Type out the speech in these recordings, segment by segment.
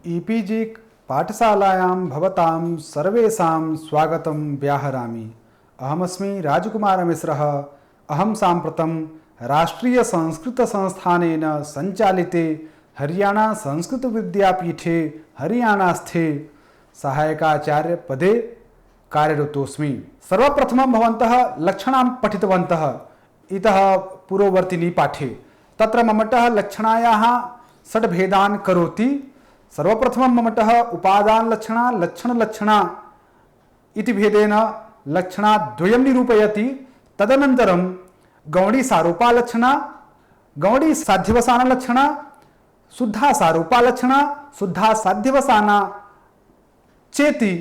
E-PG पाठशालायां भवतां सर्वेषां स्वागतं व्याहरामि। अहमस्मि राजकुमारमिश्रः। अहं साम्प्रतं राष्ट्रीयसंस्कृतसंस्थानेन सञ्चालिते हरियाणा संस्कृतविद्यापीठे हरियाणास्थे सहायकाचार्यपदे कार्यरतोऽस्मि। सर्वप्रथमं भवन्तः लक्षणां पठितवन्तः इतः पूर्ववर्तिनि पाठे। तत्र मम्मटः लक्षणायाः षड्भेदान् करोति। सर्वप्रथमं मम्मटः उपादानलक्षणा लक्षणलक्षणा इति भेदेन लक्षणाद्वयं निरूपयति। तदनन्तरं गौणीसारूपालक्षणा, गौणीसाध्यवसानलक्षणा, शुद्धासारूपालक्षणा, शुद्धासाध्यवसाना चेति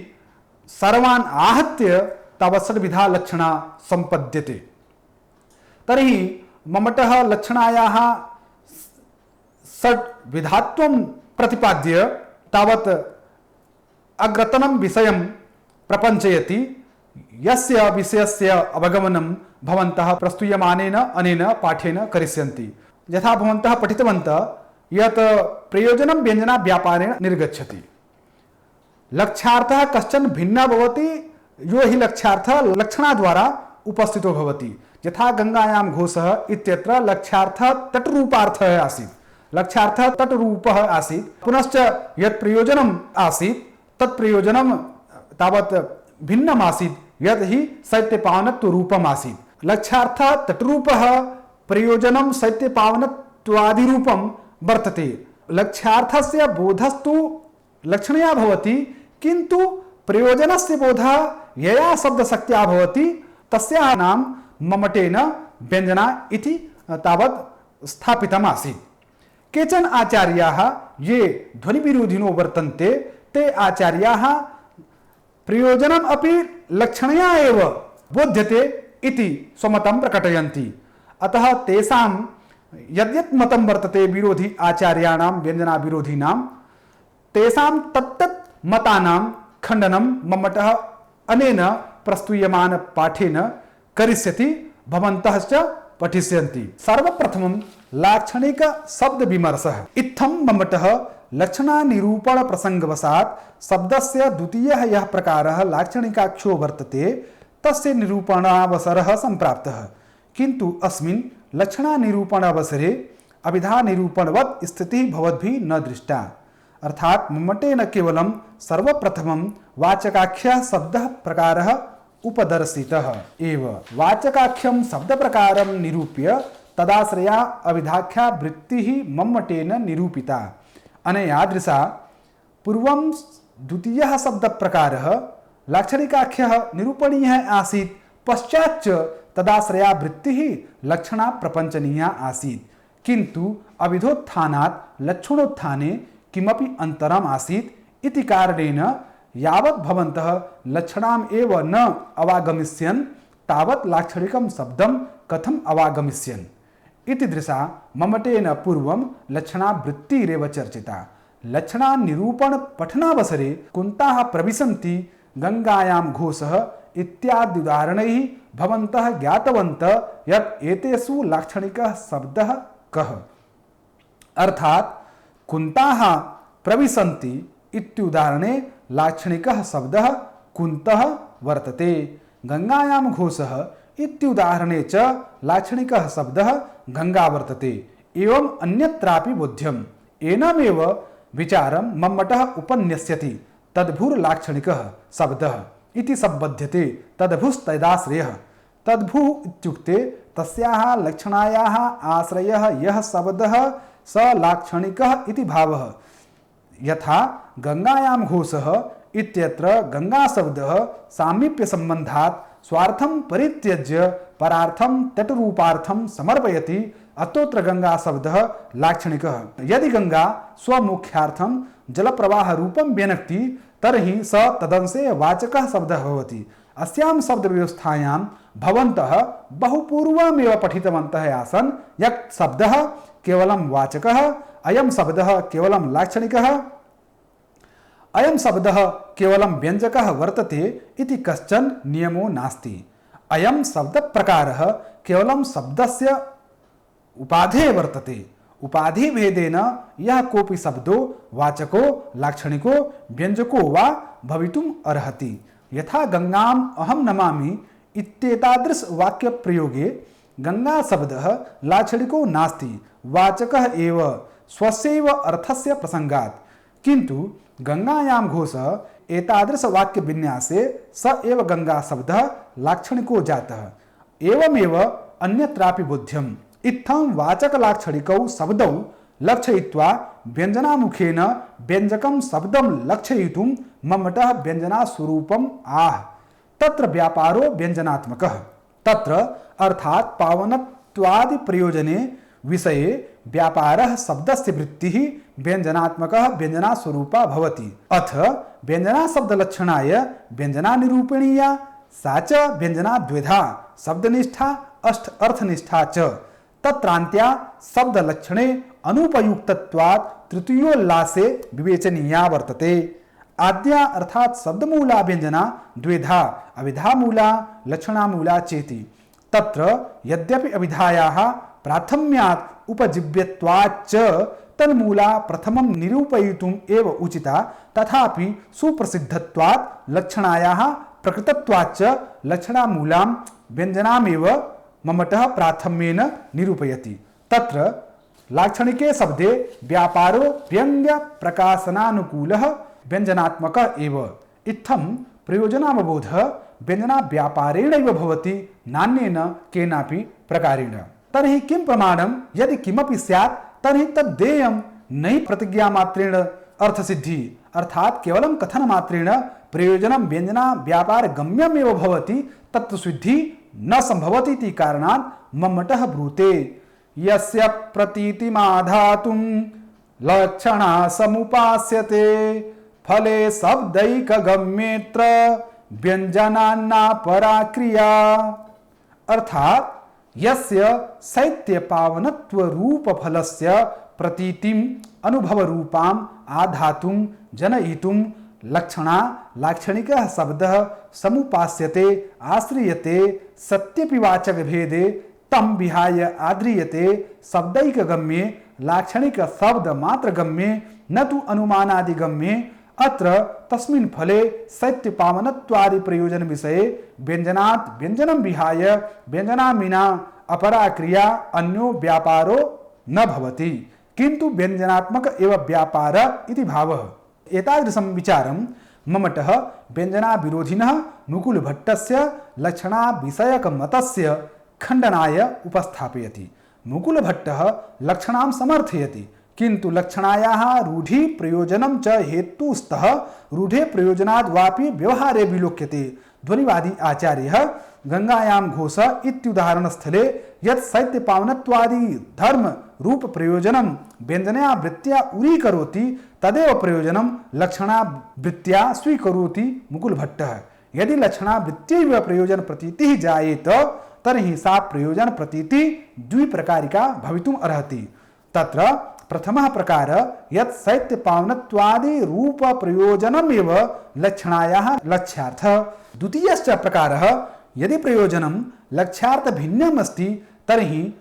सर्वान् आहत्य तावत् षड्विधा लक्षणा सम्पद्यते। तर्हि मम्मटः लक्षणायाः षड्विधात्वं प्रतिपाद्य तावत् अग्रतनं विषयं प्रपञ्चयति, यस्य विषयस्य अवगमनं भवन्तः प्रस्तूयमानेन अनेन पाठेन करिष्यन्ति। यथा भवन्तः पठितवन्तः यत् प्रयोजनं व्यञ्जनाव्यापारेण निर्गच्छति। लक्ष्यार्थः कश्चन भिन्नः भवति, यो हि लक्ष्यार्थः लक्षणाद्वारा उपस्थितो भवति। यथा गङ्गायां घोषः इत्यत्र लक्ष्यार्थः तटरूपार्थः आसीत्, लक्ष्यार्थः तटरूपः आसीत्। पुनश्च यत् प्रयोजनम् आसीत् तत् प्रयोजनं तावत् भिन्नम् आसीत्, यत् हि शैत्यपावनत्वरूपम् आसीत्। लक्ष्यार्थः तटरूपः, प्रयोजनं शैत्यपावनत्वादिरूपं वर्तते। लक्ष्यार्थस्य बोधस्तु लक्षणया भवति, किन्तु प्रयोजनस्य बोधः यया शब्दशक्त्या भवति तस्याः नाम मम्मटेन व्यञ्जना इति तावत् स्थापितम् आसीत्। केचन आचार्याः ये ध्वनिविरोधिनो वर्तन्ते ते आचार्याः प्रयोजनम् अपि लक्षणया एव बोध्यते इति स्वमतं प्रकटयन्ति। अतः तेषां यद्यत् मतं वर्तते विरोधी आचार्याणां व्यञ्जनाविरोधिनां, तेषां तत्तत् मतानां खण्डनं मम्मटः अनेन प्रस्तूयमान पाठेन करिष्यति, भवन्तः च पठिष्यन्ति। सर्वप्रथमं लाक्षणिक शब्द विमर्शः। इत्थं मम्मटः लक्षणानिरूपण प्रसंगवशात् शब्दस्य द्वितीयः यः प्रकारः लाक्षणिकाख्यो वर्तते तस्य निरूपणावसरः सम्प्राप्तः, किन्तु अस्मिन् लक्षणानिरूपणावसरे अभिधानिरूपणवत् स्थितिः भवद्भिः न दृष्टा। अर्थात् मम्मटेन केवलं सर्वप्रथमं वाचकाख्यः शब्दः प्रकारः उपदर्शितः एव। वाचकाख्यं शब्दप्रकारं निरूप्य तदाश्रया अभिधाख्या वृत्तिः मम्मटेन निरूपिता। अनया दृशा पूर्वं द्वितीयः शब्दप्रकारः लाक्षणिकाख्यः निरूपणीयः आसीत्, पश्चाच्च तदाश्रया वृत्तिः लक्षणा प्रपञ्चनीया आसीत्, किन्तु अभिधोत्थानात् लक्षणोत्थाने किमपि अन्तरम् आसीत् इति कारणेन यावत् भवन्तः लक्षणाम् एव न अवागमिष्यन् तावत् लाक्षणिकं शब्दं कथम् अवागमिष्यन् इति दृशा मम्मटेन पूर्वं लक्षणावृत्तिरेव चर्चिता। लक्षणानिरूपण पठनावसरे कुन्ताः प्रविशन्ति, गङ्गायां घोषः इत्यादि उदाहरणैः भवन्तः ज्ञातवन्तः यत् एतेषु लाक्षणिकः शब्दः कः। अर्थात् कुन्ताः प्रविशन्ति इत्युदाहरणे लाक्षणिकः शब्दः कुन्तः वर्तते। गङ्गायां घोषः इत्युदाहरणे च लाक्षणिकः शब्दः गङ्गा वर्तते। एवं अन्यत्रापि बोध्यम्। एनमेव विचारं मम्मटः उपन्यस्यति। तद्भुर्लाक्षणिकः शब्दः इति सम्बध्यते तद्भुस्तदाश्रयः। तद्भु इत्युक्ते तस्याः लक्षणायाः आश्रयः यः शब्दः स लाक्षणिकः इति भावः। यथा गङ्गायां घोषः इत्यत्र गङ्गाशब्दः सामीप्यसम्बन्धात् स्वार्थं परित्यज्य परार्थं तटरूपार्थं समर्पयति, अतोऽत्र गङ्गाशब्दः लाक्षणिकः। यदि गङ्गा स्वमुख्यार्थं जलप्रवाहरूपं व्यनक्ति तर्हि स तदंशे वाचकः शब्दः भवति। अस्यां शब्दव्यवस्थायां भवन्तः बहुपूर्वमेव पठितवन्तः आसन् यत् शब्दः केवलं वाचकः, अयं शब्दः केवलं लाक्षणिकः, अयं शब्दः केवलं व्यञ्जकः वर्तते इति कश्चन नियमो नास्ति। अयं शब्दप्रकारः केवलं शब्दस्य उपाधेः वर्तते, उपाधि भेदेन यह कोपि शब्दो वाचको लाक्षणिको व्यंजको वा भवितुम अर्हति। यथा गंगाम अहम नमामि इत्येतादृश वाक्य प्रयोगे गंगा शब्दः लाक्षणिको नास्ति, वाचकः एव स्वस्यैव अर्थस्य प्रसंगात्। किंतु गंगायां घोषः एतादृश वाक्य विन्यासे स एव गंगा शब्दः लाक्षणिको जातः। एवमेव अन्यत्रापि बुद्ध्यम्। इत्थं वाचक लाक्षणिकौ शब्दौ लक्षयित्वा व्यंजनामुखेन व्यंजकं शब्दं लक्षयितुं मम्मटः व्यंजना स्वरूपम् आह। तत्र व्यापारो व्यंजनात्मकः। तत्र अर्थात् पावनत्वादि प्रयोजने विषये व्यापारः शब्दस्य वृत्तिः व्यंजनात्मकः व्यंजना स्वरूपा भवति। अथ व्यंजना शब्द लक्षणाय व्यंजना निरूपणीया, सा च व्यंजना द्विधा शब्दनिष्ठा अर्थनिष्ठा च। तत्रान्त्या शब्द लक्षणे अनुपयुक्तत्वात् तृतीयोल्लासे विवेचनीया वर्तते। आद्या अर्थात शब्दमूला व्यंजना द्विधा अविधामूला लक्षणामूला चेति। तत्र यद्यपि अविधायाः प्राथम्यात् उपजीव्यत्वाच्च तन्मूला प्रथमं निरूपयितुम् एव उचिता, तथापि सुप्रसिद्धत्वात् लक्षणायाः प्रकृतत्वाच्च लक्षणामूलां व्यंजनामेव मम्मटः प्राथम्येन निरूपयति। तत्र लाक्षणिके शब्दे व्यापारो व्यंग्य प्रकाशनानुकूलः व्यंजनात्मकः एव। इत्थं प्रयोजनावबोधः व्यंजना व्यापारेणैव भवति, नान्येन केनापि प्रकारेण। तर्हि किं प्रमाणं? यदि किमपि स्यात् तर्हि तद्देयं नहि प्रतिज्ञामात्रेण अर्थसिद्धि, अर्थात् केवलं कथनमात्रेण प्रयोजनं व्यंजना व्यापार गम्यमेव भवति, तत्त्वसिद्धि न संभवति इति कारणात् मम्मटः ब्रूते। यस्य प्रतीतिमाधातुं लक्षणा समुपास्यते फले शब्दैकगम्येत्र व्यंजनान्ना परा क्रिया। अर्थात यस्य शैत्य पावनत्व रूप फलस्य प्रतीतिम अनुभव रूपाम आधातुं जनयितुं लक्षणा लाक्षणिकः शब्दः समुपास्यते आश्रियते सत्यपि वाचक भेदे तम विहाय आद्रियते शब्दैक गम्ये लाक्षणिक शब्द मात्र गम्ये न तु अनुमानादि गम्ये। अत्र तस्मिन् फले शैत्य पावनत्वादि प्रयोजन विषये व्यंजनात् व्यंजनं विहाय व्यंजनामिना अपरा क्रिया अन्यो व्यापारो न भवति, किन्तु व्यंजनात्मक एव व्यापार इति भावः। एतादृशं विचारं मम्मटः व्यंजना विरोधिनः मुकुलभट्टस्य लक्षणा विषयक मतस्य खण्डनाय उपस्थापयति। मुकुलभट्टः लक्षणां समर्थयति, किन्तु लक्षणायाः रूढि प्रयोजनं च हेतुस्तः रूढे प्रयोजनाद् वापि व्यवहारे विलोक्यते। ध्वनिवादी आचार्यः गंगायां घोष इत्युदाहरणस्थले यत् शैत्य पावनत्वादि धर्म रूप प्रयोजनं व्यंजनया वृत्त्या उरीकरोति तदेव प्रयोजनं लक्षणा वृत्त्या स्वीकरोति मुकुलभट्टः। यदि लक्षणा वृत्त्यैव प्रयोजन प्रतीतिः जायेत तर्हि सा प्रयोजन प्रतीति द्विप्रकारिका भवितुम् अर्हति। तत्र प्रथमः प्रकार यत् शैत्य पावनत्वादि रूप प्रयोजनमेव लक्षणायाः लक्ष्यार्थः। द्वितीयश्च प्रकारः यदि प्रयोजनं लक्ष्यार्थ भिन्नम् अस्ति तर्हि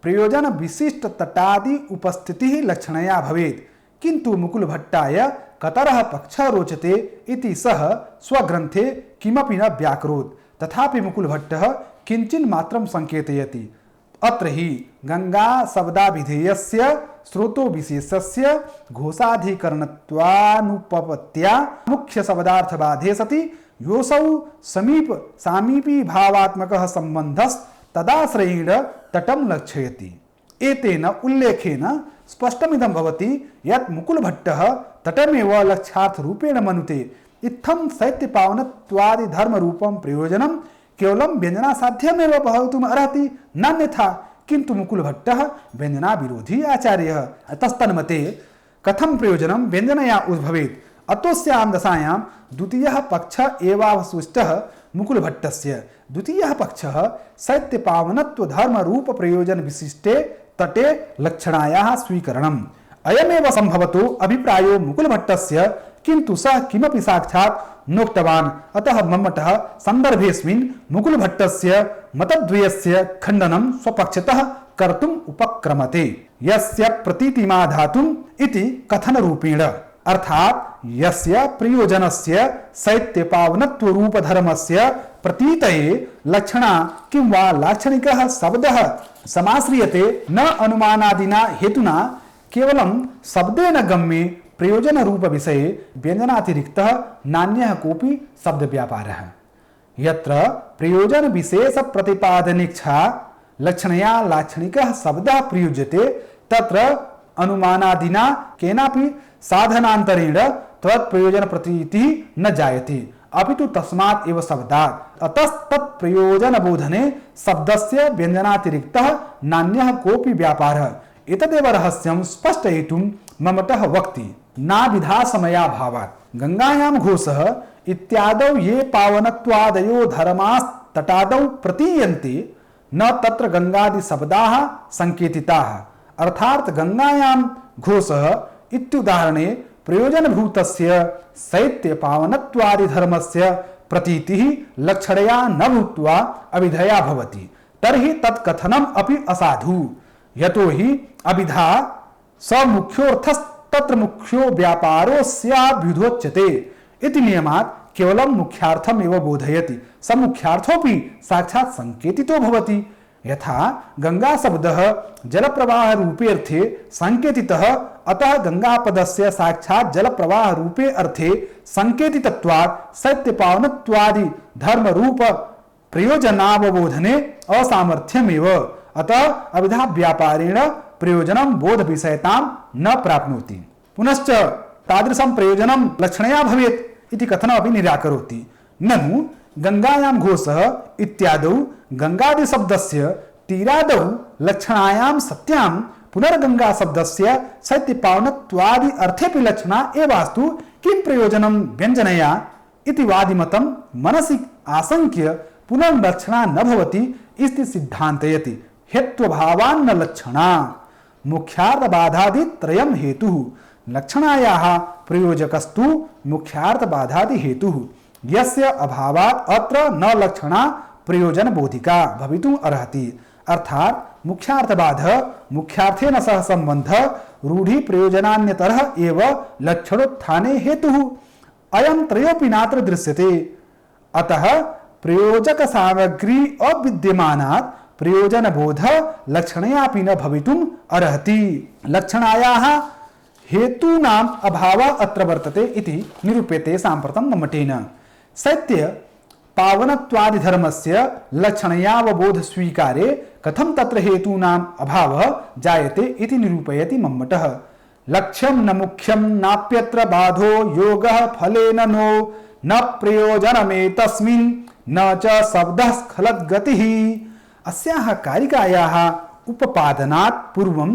प्रयोजन विशिष्ट तटादि उपस्थितिः लक्षणया भवेत्। किन्तु मुकुलभट्टाय कतरः पक्षः रोचते इति सः स्वग्रन्थे किमपि न व्याकरोत्। तथापि मुकुलभट्टः किञ्चिन् मात्रं संकेतयति। अत्र हि गंगा शब्दाभिधेयस्य स्रोतो विशेषस्य घोषाधिकरणत्वानुपपत्त्या मुख्य शब्दार्थबाधे सति योऽसौ समीप सामीपी भावात्मकः सम्बन्धस्तदाश्रयेण तटं लक्षयति। एतेन उल्लेखेन स्पष्टमिदं भवति यत् मुकुलभट्टः तटमेव लक्ष्यार्थरूपेण मनुते। इत्थं शैत्य पावनत्वादि धर्मरूपं प्रयोजनं केवलं व्यंजनासाध्यमेव भवितुम् अर्हति, नान्यथा। किन्तु मुकुलभट्टः व्यंजना विरोधी आचार्यः। तस्तन्मते कथं प्रयोजनं व्यंजनया उद्भवेत्? अतोऽस्यां दशायां द्वितीयः पक्षः एवावशिष्टः मुकुलभट्टस्य। द्वितीयः पक्षः शैत्य पावनत्व धर्म रूप प्रयोजन विशिष्टे तटे लक्षणायाः स्वीकरणम्। अयमेव संभवतो अभिप्रायो मुकुलभट्टस्य, किन्तु सः किमपि साक्षात् नोक्तवान्। अतः मम्मटः सन्दर्भेऽस्मिन् मुकुलभट्टस्य मतद्वयस्य खण्डनं स्वपक्षतः कर्तुम उपक्रमते यस्य प्रतीतिमा धातुम इति कथन रूपेण। अर्थात यस्य प्रयोजनस्य शैत्यपावनत्व रूप धर्मस्य प्रतीतये लक्षणा किं वा लाक्षणिकः शब्दः समाश्रियते न अनुमानादिना हेतुना केवलं शब्देन गम्ये प्रयोजन रूप विषये व्यंजनातिरिक्तः नान्यः कोऽपि शब्द व्यापारः। यत्र प्रयोजन विशेष प्रतिपादनेच्छा लक्षणया लाक्षणिकः शब्दः प्रयुज्यते तत्र अनुमानादिना केनापि साधनान्तरेण तत् प्रयोजन प्रतीतिः न जायते अपितु तस्मात् एव शब्दात्। अतस्तत् प्रयोजन बोधने शब्दस्य व्यंजनातिरिक्तः नान्यः कोऽपि व्यापारः। एतदेव रहस्यं स्पष्टयितुं ममतः वक्ति नाविधा समयाभावात्। गंगायां घोषः इत्यादौ ये पावनत्वादयो धर्मास्तटादौ प्रतीयन्ते न तत्र गंगादि शब्दाः संकेतिताः। अर्थात गंगायां घोषः इत्युदाहरणे प्रयोजनभूतस्य शैत्य पावनत्वादि धर्मस्य प्रतीतिः लक्षणया न भूत्वा अविधया भवति तर्हि तत्कथनम् अपि असाधु। यतो हि अविधा स मुख्योऽर्थस्तत्र मुख्यो व्यापारो स्याद्विधोच्यते इति नियमात् केवलं मुख्यार्थम् एव बोधयति स मुख्यार्थोऽपि साक्षात् संकेतितो भवति। यथा गंगा शब्दः जलप्रवाह रूपेऽर्थे संकेतितः अतः गंगापदस्य साक्षात् जलप्रवाह रूपे अर्थे संकेतितत्वात् शैत्यपावनत्वादि धर्म रूप प्रयोजनावबोधने असामर्थ्यमेव। अतः अविधा व्यापारेण प्रयोजनं बोध विषयतां न प्राप्नोति। पुनश्च तादृशं प्रयोजनं लक्षणया भवेत् इति कथनमपि निराकरोति। ननु गंगायां घोषः इत्यादौ गंगादि शब्दस्य तीरादौ लक्षणायां सत्यां पुनर्गंगा शब्दस्य शैत्यपावनत्वादि अर्थेपि लक्षणा एवास्तु किं प्रयोजनं व्यंजनया इति वादिमतं मनसि आशंक्य पुनर्लक्षणा न भवति इति सिद्धान्तयति। हेत्वभावान्न लक्षणा मुख्यार्थबाधादि त्रयम् हेतुः लक्षणायाः प्रयोजकस्तु मुख्यार्थबाधादि हेतुः यस्य अभावात् अत्र न लक्षणा प्रयोजन बोधिका भवितुम् अर्हति। अर्थात मुख्यार्थबाध मुख्यार्थेन सह संबंध रूढ़ि प्रयोजनान्यतरः एव लक्षणोत्थाने हेतुः अयं त्रयोऽपि नात्र दृश्यते। अतः प्रयोजक सामग्री अविद्यमानात् प्रयोजन बोध लक्षणयापि न भवितुम् अर्हति। लक्षणायाः हेतूनाम् अभावः अत्र वर्तते इति निरूप्यते साम्प्रतं मम्मटेन। शैत्य पावनत्वादि धर्मस्य लक्षणयावबोध स्वीकारे कथं तत्र हेतूनाम् अभावः जायते इति निरूपयति मम्मटः। लक्ष्यं न मुख्यं नाप्यत्र बाधो योगः फलेन नो न प्रयोजनमेतस्मिन् न च शब्दः स्खलद्गतिः। अस्याः कारिकायाः उपपादनात् पूर्वं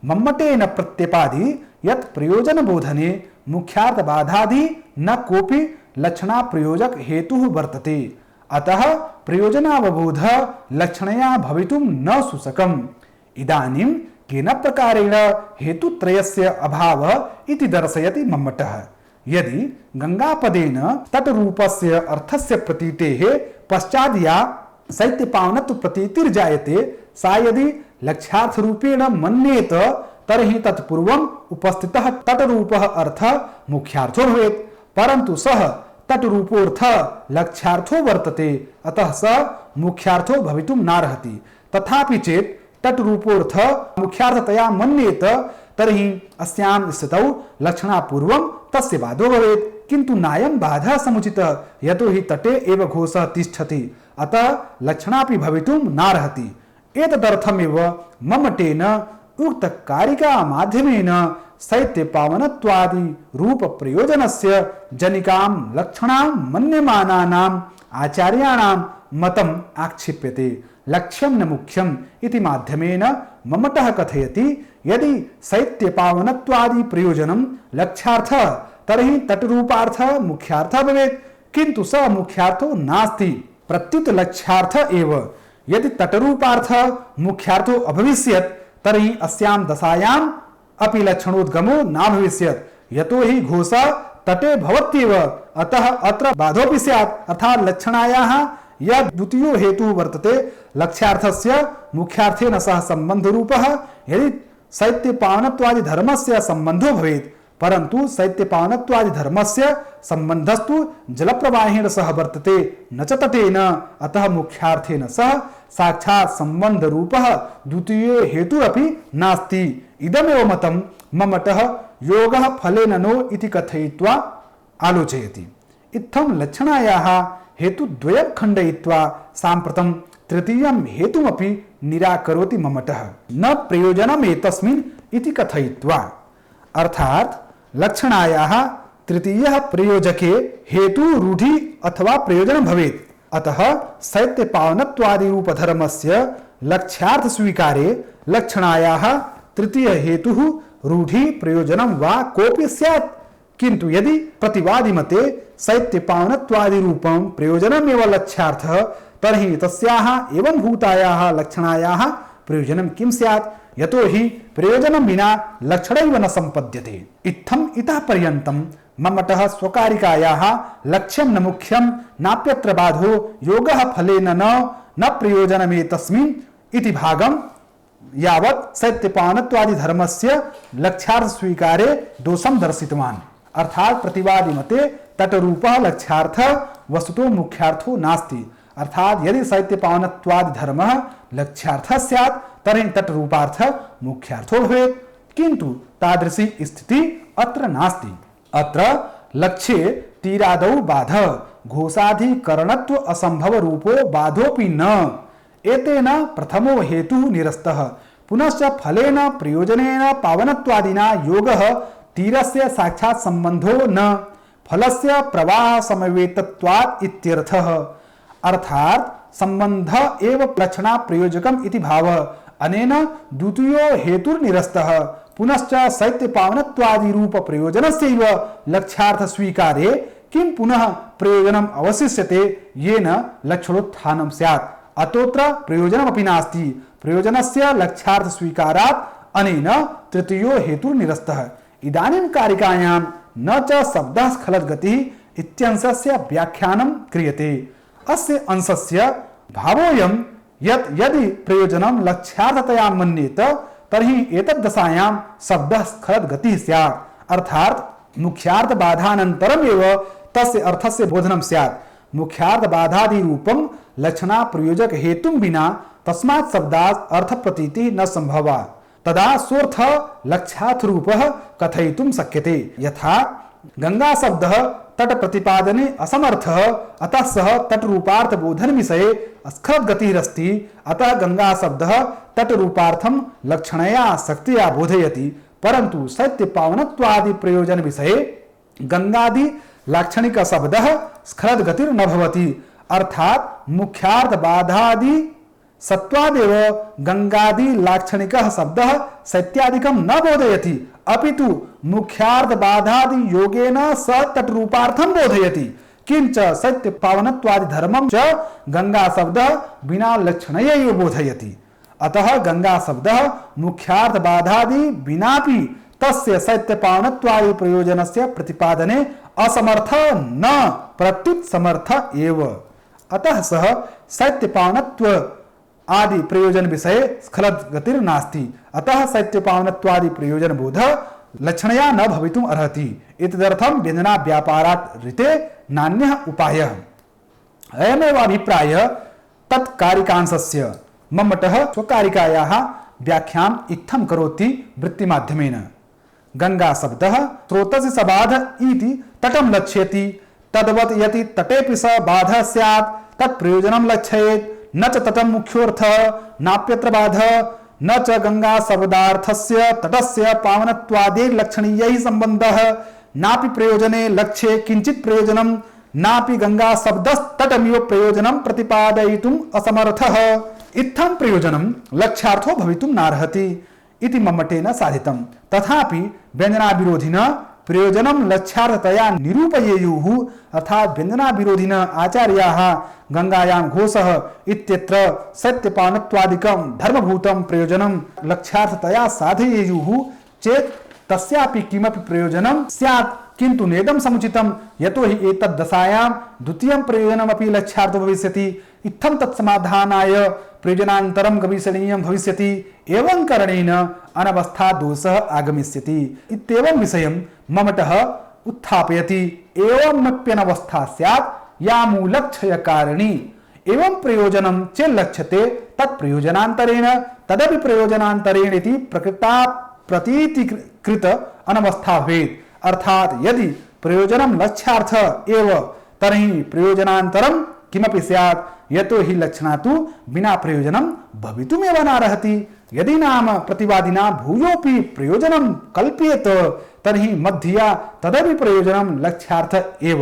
मम्मटेन प्रत्यपादि यत् प्रयोजन बोधने मुख्यार्थ बाधादि न कोऽपि लक्षणा प्रयोजक हेतुः वर्तते। अतः प्रयोजनावबोध लक्षणया भवितुं न सुशकम्। इदानीं केन प्रकारेण हेतुत्रयस्य अभावः इति दर्शयति मम्मटः। यदि गंगापदेन तटरूपस्य अर्थस्य प्रतीतेः पश्चात् या शैत्यपावनत्व प्रतीतिर्जायते सा यदि लक्ष्यार्थ रूपेण मन्येत तर्हि तत्पूर्वम् उपस्थितः तटरूपः अर्थः मुख्यार्थो भवेत्। परन्तु सः तटरूपोऽर्थ लक्ष्यार्थो वर्तते अतः स मुख्यार्थो भवितुं नार्हति। तथापि चेत् तटरूपोऽर्थ मुख्यार्थतया मन्येत तर्हि अस्यां स्थितौ लक्षणापूर्वं तस्य बाधो भवेत्। किन्तु नायं बाधः समुचितः यतो हि तटे एव घोषः तिष्ठति अतः लक्षणापि भवितुं नार्हति। एतदर्थमेव मम्मटेन उक्त कारिका माध्यमेन शैत्यपावनत्वादि रूप प्रयोजनस्य जनिकां लक्षणां मन्यमानानाम् आचार्याणां मतम् आक्षिप्यते। लक्ष्यं न मुख्यम् इति माध्यमेन मम्मटः कथयति यदि शैत्यपावनत्वादि प्रयोजनं लक्ष्यार्थः तर्हि तटरूपार्थः मुख्यार्थः भवेत्। किन्तु स मुख्यार्थो नास्ति प्रत्युत लक्ष्यार्थ एव। यदि तटरूपार्थः मुख्यार्थो अभविष्यत् तर्हि अस्यां दशायाम् अपि लक्षणोद्गमो न भविष्यत् यतो हि घोषः तटे भवत्येव। अतः अत्र बाधोऽपि स्यात् अर्थात् लक्षणायाः यद् द्वितीयो हेतुः वर्तते लक्ष्यार्थस्य मुख्यार्थेन सह सम्बन्धरूपः यदि शैत्यपावनत्वादि धर्मस्य सम्बन्धो भवेत् परन्तु शैत्यपावनत्वादि धर्मस्य सम्बन्धस्तु जलप्रवाहेण सह वर्तते न च तटेन अतः मुख्यार्थेन सह साक्षात् सम्बन्धरूपः द्वितीयो हेतुरपि नास्ति। इदमेव मतं ममतः योगः फलेन नो इति कथयित्वा आलोचयति। इत्थं लक्षणायाः हेतुद्वयं खण्डयित्वा साम्प्रतं तृतीयं हेतुमपि निराकरोति ममतः न प्रयोजनम् एतस्मिन् इति कथयित्वा। अर्थात् लक्षणायाः तृतीयः प्रयोजके हेतु रूढि अथवा प्रयोजन भवेत्। अतः शैत्यपावनत्वादि रूपधर्मस्य लक्ष्यार्थ स्वीकारे लक्षणायाः तृतीय हेतुः रूढि प्रयोजनं वा कोऽपि स्यात्। किन्तु यदि प्रतिवादि मते शैत्यपावनत्वादि रूपं प्रयोजनमेव लक्ष्यार्थः तर्हि तस्याः एवं भूतायाः लक्षणायाः प्रयोजनं किं स्यात्? यतो हि प्रयोजनं विना लक्षणैव न सम्पद्यते। इत्थम् इतः पर्यन्तं ममतः स्वकारिकायाः लक्ष्यं न मुख्यं नाप्यत्र बाधो योगः फलेन न प्रयोजनमेतस्मिन् इति भागं यावत् शैत्यपावनत्वादि धर्मस्य लक्ष्यार्थ स्वीकारे दोषं दर्शितवान्। अर्थात् प्रतिवादि मते तटरूपः लक्ष्यार्थः वस्तुतो मुख्यार्थो नास्ति। अर्थात यदि शैत्यपावनत्वादि धर्मः लक्ष्यार्थः स्यात् तर्हि तटरूपार्थः मुख्यार्थो भवेत्। किन्तु तादृशी स्थिति अत्र नास्ति। अत्र लक्ष्ये तीरादौ बाधः घोषाधिकरणत्व असंभव रूपो बाधोऽपि न। एतेन प्रथमो हेतुः निरस्तः। पुनश्च फलेन प्रयोजनेन पावनत्वादिना योगः तीरस्य साक्षात् संबंधो न फलस्य प्रवाह समवेतत्वात् इत्यर्थः। अर्थात संबंध एव लक्षणा प्रयोजकम इति भावः। अनेन द्वितीयो हेतुर्निरस्तः। पुनश्च शैत्यपावनत्वादि रूप प्रयोजनस्यैव लक्ष्यार्थ स्वीकारे किं पुनः प्रयोजनम् अवशिष्यते येन लक्षणोत्थानं स्यात्। अतोऽत्र प्रयोजनमपि नास्ति। प्रयोजनस्य लक्ष्यार्थ स्वीकारात् अनेन तृतीयो हेतुर्निरस्तः। इदानीं कारिकायां न च शब्दः स्खलद्गतिः इत्यंशस्य व्याख्यानं क्रियते। अस्य अंशस्य भावोऽयं यत् यदि प्रयोजनं लक्ष्यार्थतया मन्येत तर्हि एतद्दशायां शब्दः स्खलद्गतिः स्यात्। अर्थात् मुख्यार्थ बाधानन्तरमेव तस्य अर्थस्य बोधनं स्यात्। मुख्यार्थ बाधादि रूपं लक्षणा प्रयोजक हेतुं विना तस्मात् शब्दात् अर्थ प्रतीतिः न संभवा। तदा सोऽर्थ लक्ष्यार्थ रूपः कथयितुं शक्यते। यथा गंगा शब्दः तट प्रतिपादने असमर्थः अतः सः तट रूपार्थ बोधन विषये स्खलद्गतिरस्ति। अतः गंगा शब्दः तट रूपार्थं लक्षणया शक्तिया बोधयति। परंतु शैत्यपावनत्वादि प्रयोजन विषये गंगादि लाक्षणिक शब्दः स्खलद्गतिर् न भवति। अर्थात मुख्यार्थ बाधादि सत्वादेव गंगादि लाक्षणिकः शब्दः शैत्यादिकं न बोधयति अपितु मुख्यार्थ बाधादि योगेन स तट रूपार्थं बोधयति। किंच शैत्यपावनत्वादि धर्मं च गंगा शब्दः बिना लक्षणयैव बोधयति। अतः गंगा शब्दः मुख्यार्थ बाधादि विनापि तस्य शैत्यपावनत्वादि प्रयोजनस्य प्रतिपादने असमर्थ न प्रत्युत समर्थ एव। अतः सः शैत्यपावनत्व आदि प्रयोजन विषये स्खलद्गतिर्नास्ति। अतः शैत्यपावनत्वादि प्रयोजन बोध लक्षणया न भवितुम् अर्हति। एतदर्थं व्यञ्जना व्यापारात् ऋते नान्यः उपायः। अयमेव अभिप्रायः तत्कारिकांशस्य। मम्मटः स्वकारिकायाः व्याख्याम् इत्थं करोति वृत्तिमाध्यमेन। गंगा शब्दः स्रोतस्य सबाध इति तटं लक्ष्यति। तद्वत् यदि तटेपि स बाधः स्यात् तत् प्रयोजनं लक्षयेत्। न च तटं मुख्योऽर्थः नाप्यत्र बाधः न च गंगा शब्दार्थस्य तटस्य पावनत्वादेः लक्षणीयैः सम्बन्धः नापि प्रयोजने लक्ष्ये किंचित् प्रयोजनं नापि गंगा शब्दस्तटमिव प्रयोजनं प्रतिपादयितुम् असमर्थः। इत्थं प्रयोजनं लक्ष्यार्थो भवितुं नार्हति इति मम्मटेन साधितं। तथापि व्यञ्जना विरोधिनः प्रयोजनं लक्ष्यार्थतया निरूपयेयुः। अर्थात् व्यञ्जना विरोधिनः आचार्याः गंगायां घोषः इत्यत्र शैत्यपावनत्वादिकं धर्मभूतं प्रयोजनं लक्ष्यार्थतया साधयेयुः चेत् तस्यापि किमपि प्रयोजनं स्यात् किन्तु नेदं समुचितं यतो हि एतद्दशायां द्वितीयं प्रयोजनमपि लक्ष्यार्थो भविष्यति इत्थं तत्समाधानाय प्रयोजनान्तरं गवेषणीयं भविष्यति एवं करणेन अनवस्था दोषः आगमिष्यति इत्येवं विषयं मम्मटः उत्थापयति। एवमप्यनवस्था स्यात् या मूलक्षयकारिणी एवं प्रयोजनं चेल्लक्ष्यते तत्प्रयोजनान्तरेण तदपि प्रयोजनान्तरेण इति प्रकृता प्रतीतिकृत अनवस्था भवेत्। अर्थात यदि प्रयोजनं लक्ष्यार्थ एव तर्हि प्रयोजनान्तरं किमपि स्यात् यतो हि लक्षणा तु बिना प्रयोजनं भवितुमेव नार्हति। यदि नाम प्रतिवादिना भूयोपि प्रयोजनं कल्प्येत तर्हि मध्या तदपि प्रयोजनं लक्ष्यार्थ एव।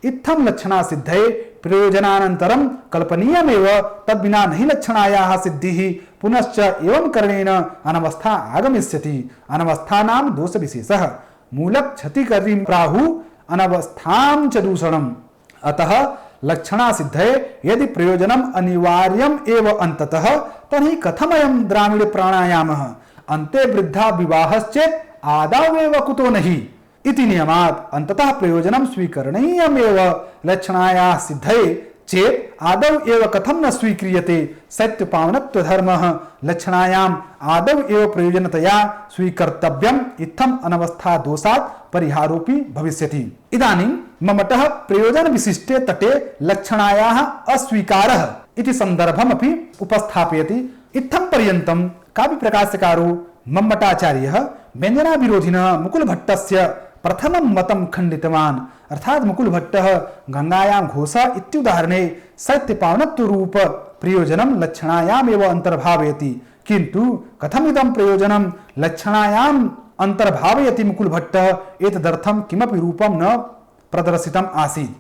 इत्थं लक्षणा सिद्धये प्रयोजनानन्तरं कल्पनीयमेव तद्विना नहि लक्षणायाः सिद्धिः। पुनश्च एवं करणेन अनवस्था आगमिष्यति। अनवस्थानां दोषविशेषः मूलक्षतिकरीं प्राहुः अनवस्थां च दूषणम्। अतः लक्षणा सिद्धये यदि प्रयोजनम् अनिवार्यम् एव अन्ततः तर्हि कथमयं द्राविड प्राणायामः अन्ते वृद्धा विवाहश्चेत् आदौ एव कुतो नहि इति नियमात् अन्ततः प्रयोजनं स्वीकरणीयमेव। लक्षणायाः सिद्धये चेत् आदौ एव कथं न स्वीक्रियते। सत्यपावनत्वधर्मः लक्षणायाम् आदौ एव प्रयोजनतया स्वीकर्तव्यम्। इत्थम् अनवस्था दोषात् परिहारोऽपि भविष्यति। इदानीं मम्मटः प्रयोजन विशिष्टे तटे लक्षणायाः अस्वीकारः इति सन्दर्भमपि उपस्थापयति। इत्थं पर्यन्तं काव्यप्रकाशकारो मम्मटाचार्यः व्यञ्जनाविरोधिनः मुकुलभट्टस्य प्रथमं मतं खण्डितवान्। अर्थात मुकुलभट्टः गंगायां घोष इत्युदाहरणे सत्यपावनत्वरूप प्रयोजनं लक्षणायामेव अन्तर्भावयति। किन्तु कथमिदं प्रयोजनं लक्षणायाम् अन्तर्भावयति मुकुलभट्टः एतदर्थं किमपि रूपं न प्रदर्शितम् आसीत्।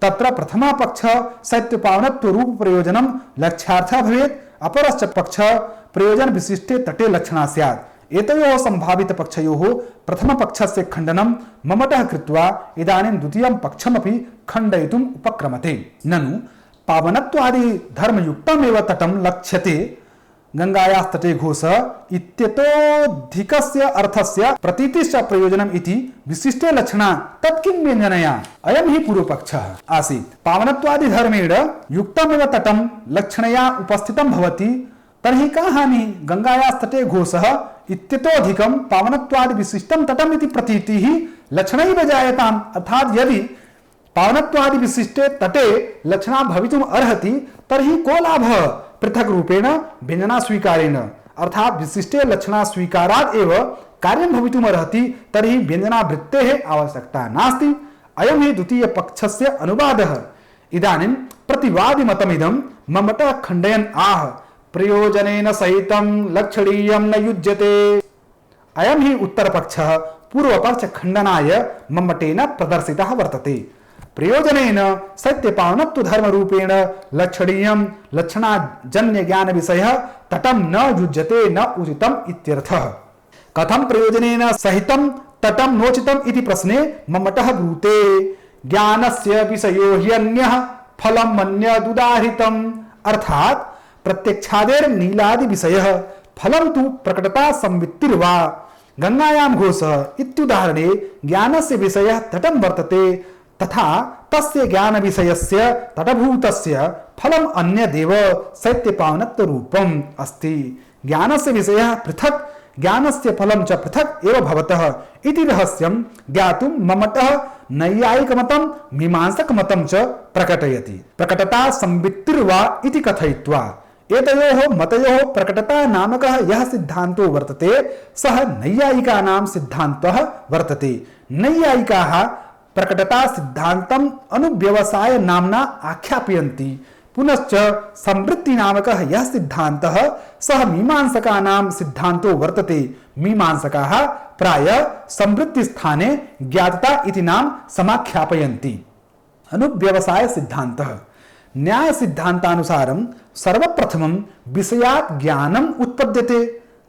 तत्र प्रथमः पक्षः सत्यपावनत्वरूप प्रयोजनं लक्ष्यार्थः भवेत्, अपरश्च पक्षः प्रयोजन विशिष्टे तटे लक्षणा स्यात्। एतयोः संभावित पक्षयोः प्रथम पक्षस्य खण्डनं मम्मटः कृत्वा इदानीं द्वितीयं पक्षमपि खण्डयितुम् उपक्रमते। ननु पावनत्वादि धर्मयुक्तमेव तटं लक्ष्यते गंगायास्तटे घोष इत्यतोऽधिकस्य अर्थस्य प्रतीतिश्च प्रयोजनम् इति विशिष्टे लक्षणा तत्किं व्यञ्जनया अयं हि पूर्वपक्षः आसीत्। पावनत्वादि धर्मेण युक्तमेव तटं लक्षणया उपस्थितं भवति तर्हि का हानि गंगायास्तटे घोषः इत्यतोऽधिकं पावनत्वादि विशिष्टं तटम् इति प्रतीतिः लक्षणैव जायताम्। अर्थात् यदि पावनत्वादि विशिष्टे तटे लक्षणा भवितुम् अर्हति तर्हि को लाभः पृथक् रूपेण व्यञ्जना स्वीकारेण। अर्थात् विशिष्टे लक्षणा स्वीकारात् एव कार्यं भवितुम् अर्हति तर्हि व्यञ्जनावृत्तेः आवश्यकता नास्ति। अयं हि द्वितीय पक्षस्य अनुवादः। इदानीं प्रतिवादिमतमिदं मम्मटः खण्डयन् आह प्रयोजनेन सहितं लक्षणीयं न युज्यते। अयं हि उत्तरपक्षः पूर्वपक्ष खण्डनाय मम्मटेन प्रदर्शितः वर्तते। प्रयोजनेन सत्यपावनत्व धर्म रूपेण लक्षणीयं लक्षणाजन्य ज्ञान विषयः तटं न युज्यते न उचितम् इत्यर्थः। कथं प्रयोजनेन सहितं तटं नोचितम् इति प्रश्ने मम्मटः ब्रूते। ज्ञानस्य विषयो ह्यन्यः फलं मन्यदुदाहृतम्। अर्थात् प्रत्यक्षादेर नीलादि विषयः फलं तु प्रकटता संवित्तिर्वा। गंगायां घोषः इत्युदाहरणे ज्ञानस्य विषयः तटं वर्तते तथा तस्य ज्ञान विषयस्य तटभूतस्य फलम् अन्यदेव सत्यपावनत्व रूपम् अस्ति। ज्ञानस्य विषयः पृथक् ज्ञानस्य फलं च पृथक् एव भवतः इति रहस्यं ज्ञातुं मम्मटः नैयायिकमतं मीमांसकमतं च प्रकटयति। प्रकटता संवित्तिर्वा इति कथयित्वा एतयोः मतयोः प्रकटता नामकः यः सिद्धान्तो वर्तते सः नैयायिकानां सिद्धान्तः वर्तते। नैयायिकाः प्रकटता सिद्धान्तम् अनुव्यवसाय नाम्ना आख्यापयन्ति। पुनश्च संवृत्ति नामकः यः सिद्धान्तः सः मीमांसकानां सिद्धान्तो वर्तते। मीमांसकाः प्रायः संवृत्ति स्थाने ज्ञातता इति नाम समाख्यापयन्ति। अनुव्यवसाय सिद्धान्तः न्याय सिद्धान्तानुसारं सर्वप्रथमं विषयात् ज्ञानम् उत्पद्यते।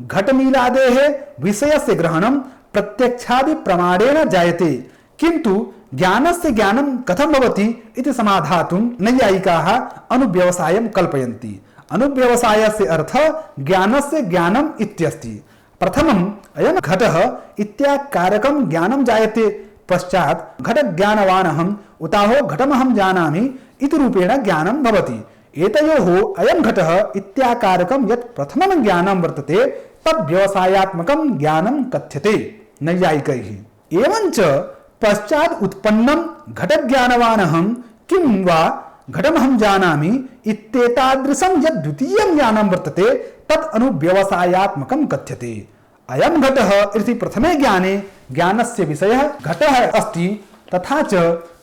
घटनीलादेः विषयस्य ग्रहणं प्रत्यक्षादि प्रमाणेन जायते। किन्तु ज्ञानस्य ज्ञानं कथं भवति इति समाधातुं नैयायिकाः अनुव्यवसायं कल्पयन्ति। अनुव्यवसायस्य अर्थः ज्ञानस्य ज्ञानम् इत्यस्ति। प्रथमम् अयं घटः इत्याकारकं ज्ञानं जायते, पश्चात् घटज्ञानवानहम् उताहो घटमहं जानामि इति रूपेण ज्ञानं भवति। एतयोः अयं घटः इत्याकारकं यत् प्रथमं ज्ञानं वर्तते तद् व्यवसायात्मकं ज्ञानं कथ्यते नैयायिकैः। एवञ्च पश्चात् उत्पन्नं घटज्ञानवानहं किं वा घटमहं जानामि इत्येतादृशं यद् द्वितीयं ज्ञानं वर्तते तत् अनुव्यवसायात्मकं कथ्यते। अयं घटः इति प्रथमे ज्ञाने ज्ञानस्य विषयः घटः अस्ति, तथा च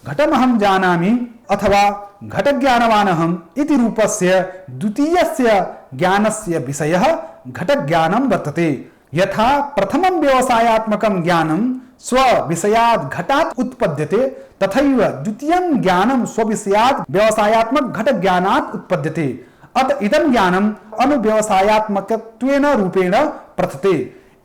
घटमहं जानामि अथवा घटज्ञानवानहम् इति रूपस्य द्वितीयस्य ज्ञानस्य विषयः घटज्ञानं वर्तते। यथा प्रथमं व्यवसायात्मकं ज्ञानं स्वविषयात् घटात् उत्पद्यते, तथैव द्वितीयं ज्ञानं स्वविषयात् व्यवसायात्मक घटज्ञानात् उत्पद्यते। अत इदं ज्ञानम् अनुव्यवसायात्मकत्वेन रूपेण प्रथते।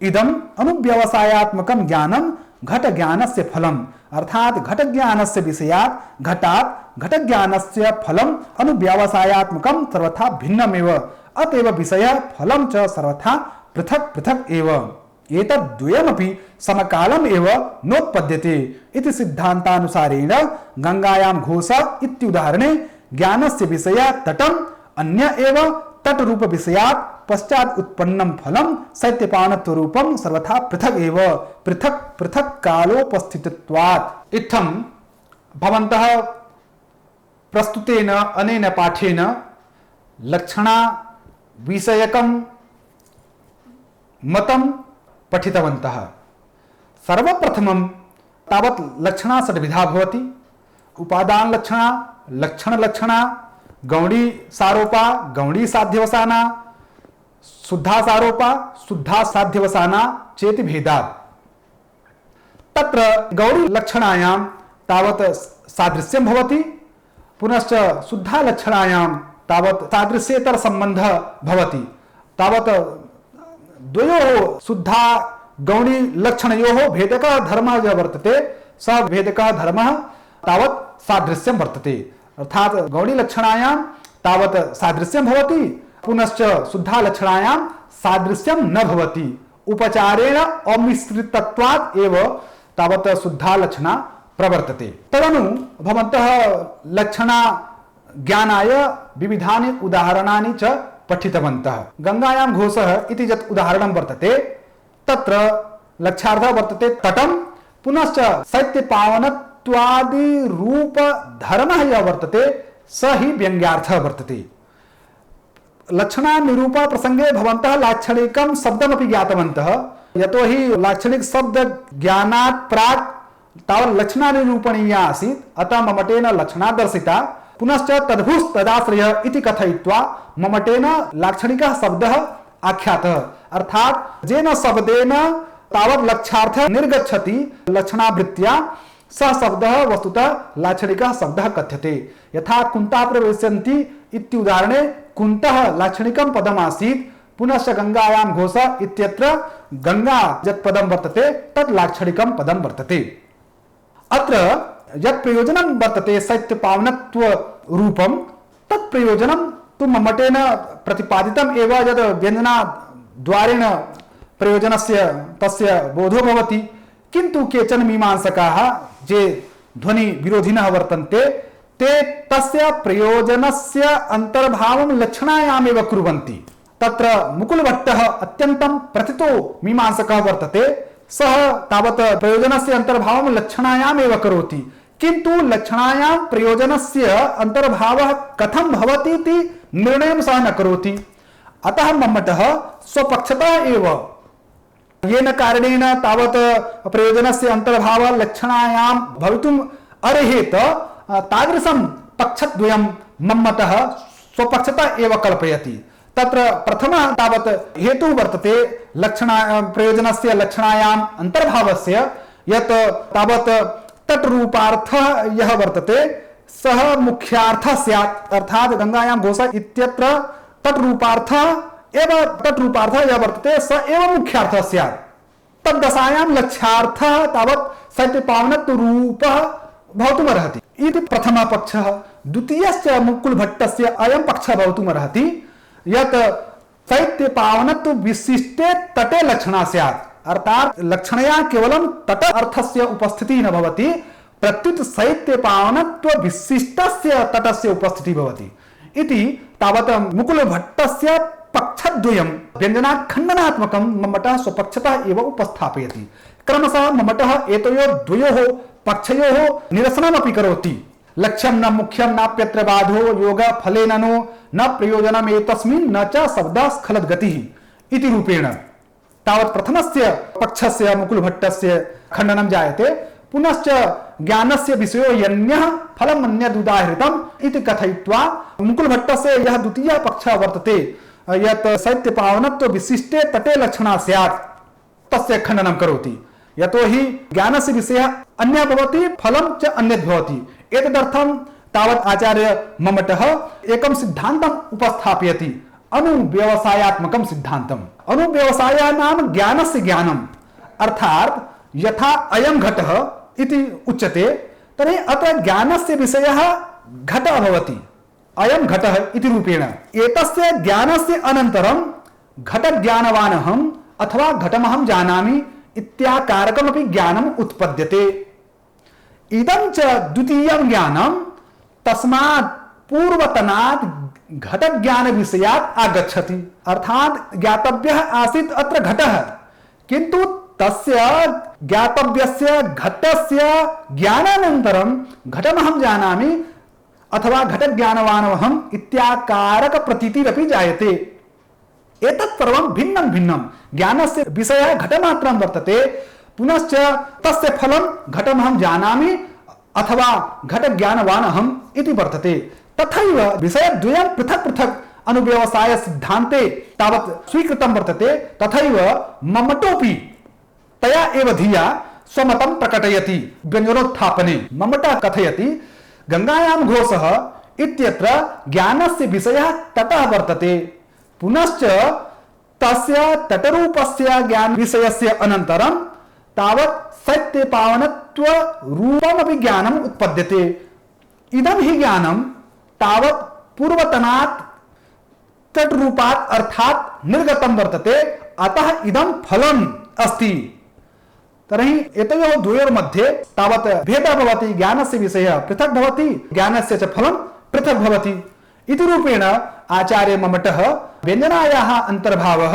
इदम् अनुव्यवसायात्मकं ज्ञानं घटज्ञानस्य फलम्, अर्थात् घटज्ञानस्य विषयात् घटात् घटज्ञानस्य फलम् अनुव्यवसायात्मकं सर्वथा भिन्नमेव, अतएव विषयः फलं च सर्वथा पृथक् पृथक् एव। एतद्द्वयमपि समकालम् एव नोत्पद्यते इति सिद्धान्तानुसारेण गंगायां घोष इत्युदाहरणे ज्ञानस्य विषयः तटम्, अन्य एव तटरूप विषयात् पश्चात् उत्पन्नं फलं शैत्यपानत्व रूपं सर्वथा पृथक् एव, पृथक् पृथक् कालोपस्थितत्वात्। इत्थं भवन्तः प्रस्तुतेन अनेन पाठेन लक्षणा विषयकं मतं पठितवन्तः। सर्वप्रथमं तावत् लक्षणा षड्विधा भवति। उपादान लक्षणा, लक्षण लक्षणा, गौणी सारोपा, गौणी साध्यवसाना, शुद्धा सारोपा, शुद्धा साध्यवसाना चेति भेदात्। तत्र गौणी लक्षणायां तावत् सादृश्यं भवति, पुनश्च शुद्धा लक्षणायां तावत् सादृश्येतर संबन्धः भवति। तावत् द्वयोः शुद्धा गौणी लक्षणयोः भेदकः धर्मः यः वर्तते सः भेदकः धर्मः तावत् सादृश्यं वर्तते। अर्थात् गौणी लक्षणायां तावत् सादृश्यं भवति, पुनश्च शुद्धा लक्षणायां सादृश्यं न भवति। उपचारेण अमिश्रितत्वात् एव तावत् शुद्धा लक्षणा प्रवर्तते। तदनु भवन्तः लक्षणा ज्ञानाय विविधानि उदाहरणानि च पठितवन्तः। गंगायां घोषः इति यत् उदाहरणं वर्तते तत्र लक्ष्यार्थः वर्तते तटं, पुनश्च शैत्यपावनत्वादि रूप धर्मः यः वर्तते स हि व्यङ्ग्यार्थः वर्तते। लक्षणा निरूपा प्रसंगे भवन्तः लाक्षणिकं शब्दमपि ज्ञातवन्तः, यतोहि लाक्षणिक शब्द ज्ञानात् प्राक् तावत् लक्षणा निरूपणीया आसीत्, अतः ममटेन लक्षणा दर्शिता, पुनश्च तद्भुस् तदाश्रय इति कथयित्वा ममटेन लाक्षणिकः शब्दः आख्यातः। अर्थात् जेन शब्देन तावत् लक्ष्यार्थः निर्गच्छति लक्षणावृत्त्या सः शब्दः वस्तुतः लाक्षणिकः शब्दः कथ्यते। यथा कुन्ता प्रवेशन्ति इत्युदाहरणे कुन्तः लाक्षणिकं पदम् आसीत्, पुनश्च गंगायां घोष इत्यत्र गंगा यत् पदं वर्तते तत् लाक्षणिकं पदं वर्तते। अत्र यत् प्रयोजनं वर्तते शैत्यपावनत्व रूपं, तत् प्रयोजनं तु मम्मटेन प्रतिपादितम् एव। यद् व्यञ्जनाद्वारेण प्रयोजनस्य तस्य बोधो भवति, किन्तु केचन मीमांसकाः ये ध्वनि विरोधिनः वर्तन्ते ते तस्य प्रयोजनस्य अंतर्भावं लक्षणायामेव कुर्वन्ति। तत्र मुकुलभट्टः अत्यन्तं प्रथितो मीमांसकः वर्तते, सः तावत् प्रयोजनस्य अंतर्भावं लक्षणायामेव करोति, किन्तु लक्षणायां प्रयोजनस्य अंतर्भावः कथं भवति इति निर्णयं सः न करोति। अतः मम्मटः स्वपक्षतः एव येन कारणेन तावत् प्रयोजनस्य अंतर्भावः लक्षणायां भवितुम् अर्हेत तादृशं पक्षद्वयं मम्मटः स्वपक्षतः एव कल्पयति। तत्र प्रथमः तावत् हेतुः वर्तते लक्षणा प्रयोजनस्य लक्षणायाम् अंतर्भावस्य, यत् तावत् तट्रूपार्थः यः वर्तते सः मुख्यार्थः स्यात्। अर्थात् गंगायां घोष इत्यत्र तट्रूपार्थः यः वर्तते स एव मुख्यार्थः स्यात्। तद्दशायां लक्ष्यार्थः तावत् शैत्यपावनत्व रूपः भवितुमर्हति इति प्रथमः पक्षः। द्वितीयश्च मुकुलभट्टस्य अयं पक्षः भवितुमर्हति यत् शैत्य पावनत्व विशिष्टे तटे लक्षणा स्यात्, अर्थात लक्षणया केवलं तट अर्थस्य उपस्थितिः न भवति, प्रत्युत शैत्य पावनत्व विशिष्टस्य तटस्य उपस्थितिः भवति इति तावत् मुकुलभट्टस्य पक्षद्वयं व्यञ्जनाखण्डनात्मकं मम्मटः स्वपक्षतः एव उपस्थापयति। क्रमशः मम्मटः एतयोः द्वयोः पक्षयोः निरसनमपि करोति। लक्ष्यं न मुख्यं नाप्यत्र बाधो योग फलेन नो न प्रयोजनम् एतस्मिन् न च शब्दः स्खलद्गतिः इति रूपेण तावत् प्रथमस्य पक्षस्य मुकुलभट्टस्य खण्डनं जायते। पुनश्च ज्ञानस्य विषयो यन्यः फलम् अन्यदुदाहृतम् इति कथयित्वा मुकुलभट्टस्य यः द्वितीयः पक्षः वर्तते यत् शैत्यपावनत्व विशिष्टे तटे लक्षणा स्यात् तस्य खण्डनं करोति। यतोहि ज्ञानस्य विषयः अन्यः भवति, फलं च अन्यद् भवति। एतदर्थं तावत् आचार्य मम्मटः एकं सिद्धान्तम् उपस्थापयति, अनुव्यवसायात्मकं सिद्धान्तम्। अनुव्यवसायः नाम ज्ञानस्य ज्ञानम्, अर्थात् यथा अयं घटः इति उच्यते तर्हि अत्र ज्ञानस्य विषयः घटः भवति, अयं घटः इति रूपेण। एतस्य ज्ञानस्य अनन्तरं घटज्ञानवानहम् अथवा घटमहं जानामि इत्याकारकमपि ज्ञानम् उत्पद्यते। इदं च द्वितीयं ज्ञानं तस्मात् पूर्वतनात् घटज्ञानविषयात् आगच्छति, अर्थात् ज्ञातव्यः आसीत् अत्र घटः, किन्तु तस्य ज्ञातव्यस्य घटस्य ज्ञानानन्तरं घटमहं जानामि अथवा घटज्ञानवानहम् इत्याकारक प्रतीतिरपि जायते। एतत् सर्वं भिन्नं भिन्नं ज्ञानस्य विषयः घटमात्रं वर्तते, पुनश्च तस्य फलं घटमहं जानामि अथवा घटज्ञानवानहम् इति वर्तते। तथैव विषयद्वयं पृथक् पृथक् अनुव्यवसाय सिद्धान्ते तावत् स्वीकृतं वर्तते। तथैव मम्मटोऽपि तया एव धिया स्वमतं प्रकटयति व्यञ्जनोत्थापने। मम्मटः कथयति गङ्गायां घोषः इत्यत्र ज्ञानस्य विषयः तटः वर्तते, पुनश्च तस्य तटरूपस्य ज्ञान विषयस्य अनन्तरं तावत् शैत्यपावनत्व रूपमपि ज्ञानम् उत्पद्यते। इदं हि ज्ञानं तावत् पूर्वतनात् तटरूपात् अर्थात् निर्गतं वर्तते, अतः इदं फलम् अस्ति। तर्हि एतयोः द्वयोर्मध्ये तावत् भेदः भवति, ज्ञानस्य विषयः पृथक् भवति, ज्ञानस्य च फलं पृथक् भवति इति रूपेण आचार्य मम्मटः व्यञ्जनायाः अन्तर्भावः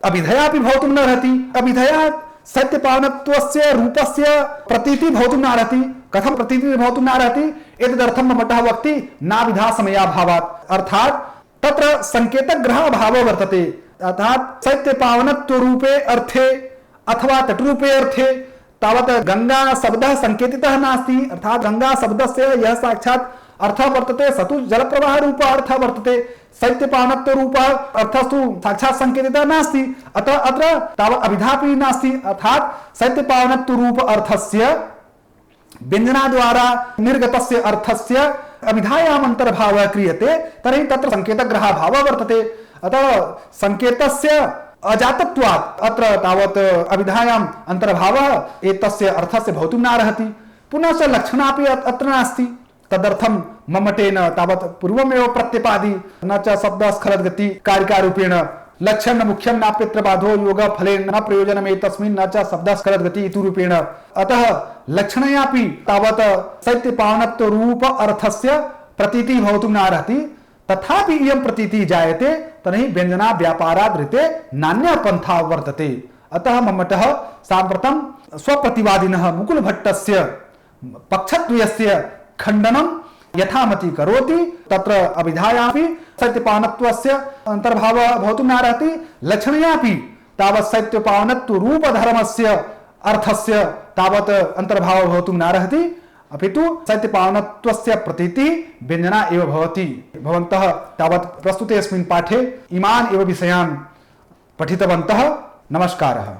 अभिधयापि भवितुं न अर्हति। अभिधया शैत्यपावनत्वस्य रूपस्य प्रतीतिः भवितुं न अर्हति। कथं प्रतीतिः भवितुं न अर्हति? एतदर्थं मम्मटः वक्ति नाभिधा समयाभावात्, अर्थात् तत्र संकेतग्रहाभावः वर्तते, अर्थात् शैत्यपावनत्व रूपे अर्थे अथवा तटरूपे अर्थे तावत् गंगा शब्दः संकेतितः नास्ति, अर्थात् गंगा शब्दस्य यः साक्षात् अर्थः वर्तते स तु जलप्रवाह रूप अर्थः वर्तते, शैत्यपावनत्व रूप अर्थस्तु साक्षात् संकेतितः नास्ति, अतः अत्र तावत् अभिधापि नास्ति। अर्थात् शैत्यपावनत्व रूप अर्थस्य व्यञ्जनाद्वारा निर्गतस्य अर्थस्य अभिधायाम् अन्तर्भावः क्रियते, तर्हि तत्र संकेतग्रहाभावः वर्तते। अतः संकेतस्य अजातत्वात् अत्र तावत् अभिधायाम् अन्तर्भावः एतस्य अर्थस्य भवितुं न अर्हति। पुनश्च लक्षणापि अत्र नास्ति, तदर्थं मम्मटेन तावत् पूर्वमेव प्रत्यपादि न च शब्दः स्खलद्गति कारिकारूपेण लक्ष्यं न मुख्यं नाप्यत्र बाधो योग फलेन न प्रयोजनम् एतस्मिन् न च शब्दः स्खलद्गति इति रूपेण। अतः लक्षणयापि तावत् शैत्यपावनत्व रूप अर्थस्य प्रतीतिः भवितुं न अर्हति। तथापि इयं प्रतीतिः जायते तर्हि व्यञ्जना व्यापारादृते नान्यः पन्था वर्तते। अतः मम्मटः साम्प्रतं स्वप्रतिवादिनः मुकुलभट्टस्य पक्षद्वयस्य खण्डनं यथामति करोति। तत्र अभिधायापि शैत्यपावनत्वस्य अन्तर्भावः भवितुं न अर्हति, लक्षणयापि तावत् शैत्यपावनत्व रूपधर्मस्य अर्थस्य तावत् अन्तर्भावः भवितुं न अर्हति, अपितु शैत्यपावनत्वस्य प्रतीतिः व्यञ्जना एव भवति। भवन्तः तावत् प्रस्तुते अस्मिन् पाठे इमान् एव विषयान् पठितवन्तः। नमस्कारः।